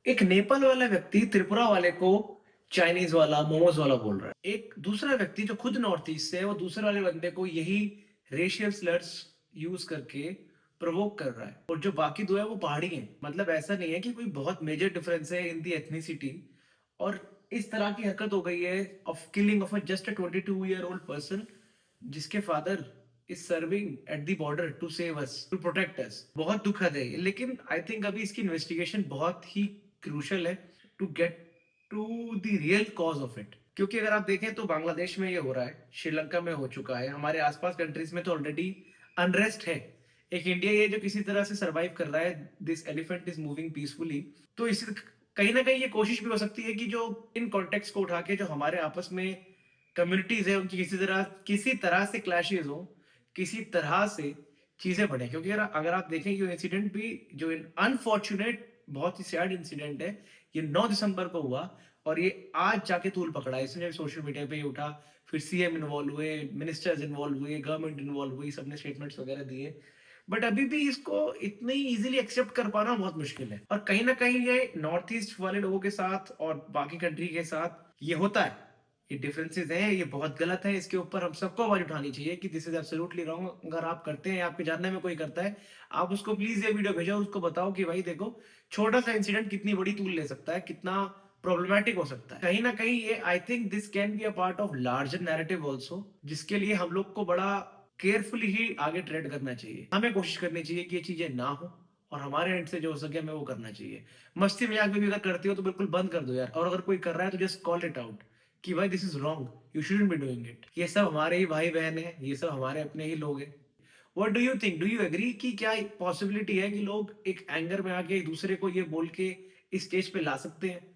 एक नेपाल वाला व्यक्ति त्रिपुरा वाले को चाइनीज वाला, मोमोज वाला बोल रहा है। एक दूसरा व्यक्ति जो खुद नॉर्थ ईस्ट से है, वो दूसरे वाले बंदे को यही रेशियल स्लर्स यूज करके प्रोवोक कर रहा है। और जो बाकी दो है वो पहाड़ी हैं। मतलब ऐसा नहीं है कि कोई बहुत मेजर डिफरेंस है इन दी एथनिसिटी। और इस तरह की हरकत हो गई है of killing of just a 22-year-old person, जिसके father is serving at the border to save us, to protect us. बहुत दुखद है ये, लेकिन आई थिंक अभी इसकी इन्वेस्टिगेशन बहुत ही क्रूशल है to get to the real cause of it. क्योंकि अगर आप देखें तो बांग्लादेश में ये हो रहा है, श्रीलंका में हो चुका है, हमारे आसपास कंट्रीज में तो ऑलरेडी अनरेस्ट है। एक इंडिया ये जो किसी तरह से सरवाइव कर रहा है, this elephant is moving peacefully. तो इसी कहीं ना कहीं ये कोशिश भी हो सकती है कि जो इन कॉन्टेक्स्ट को उठा के जो हमारे आपस में कम्युनिटीज है उनकी किसी तरह से क्लैशेज हो, किसी तरह से चीजें बढ़े। क्योंकि अगर अगर आप देखें ये इंसिडेंट भी जो अनफॉर्चुनेट, बहुत ही सैड इंसिडेंट है, ये 9 दिसंबर को हुआ और ये आज जाके तूल पकड़ा है। इसने सोशल मीडिया पे उठा, फिर सीएम इन्वॉल्व हुए, मिनिस्टर्स इन्वॉल्व हुए, गवर्नमेंट इन्वॉल्व हुई, सबने स्टेटमेंट्स वगैरह दिए। बट अभी भी इसको इतनी इजीली एक्सेप्ट कर पाना बहुत मुश्किल है। और कहीं ना कहीं ये नॉर्थ ईस्ट वाले लोगों के साथ और बाकी कंट्री के साथ ये होता है। ये डिफरेंसेस हैं, ये बहुत गलत है। इसके ऊपर हम सबको आवाज उठानी चाहिए कि दिस इज एब्सोल्युटली रॉन्ग। अगर आप करते हैं, आपके जानने में कोई करता है, आप उसको प्लीज ये वीडियो भेजो, उसको बताओ कि भाई देखो, छोटा सा इंसिडेंट कितनी बड़ी तूल ले सकता है, कितना प्रॉब्लमेटिक हो सकता है। कहीं ना कहीं ये I think this can be a part of larger narrative also, जिसके लिए हम लोग को बड़ा केयरफुली ही आगे ट्रेड करना चाहिए। हमें कोशिश करनी चाहिए कि ये चीजें ना हो, और हमारे एंड से जो हो सके हमें वो करना चाहिए। मस्ती मजाक में भी अगर करते हो तो बिल्कुल बंद कर दो यार। और अगर कोई कर रहा है तो जस्ट कॉल इट आउट कि भाई this is wrong, you shouldn't be doing it. ये सब हमारे ही भाई बहन है, ये सब हमारे अपने ही लोग हैं। What do you think, do you agree कि क्या पॉसिबिलिटी है कि लोग एक एंगर में आके एक दूसरे को ये बोल के इस स्टेज पे ला सकते हैं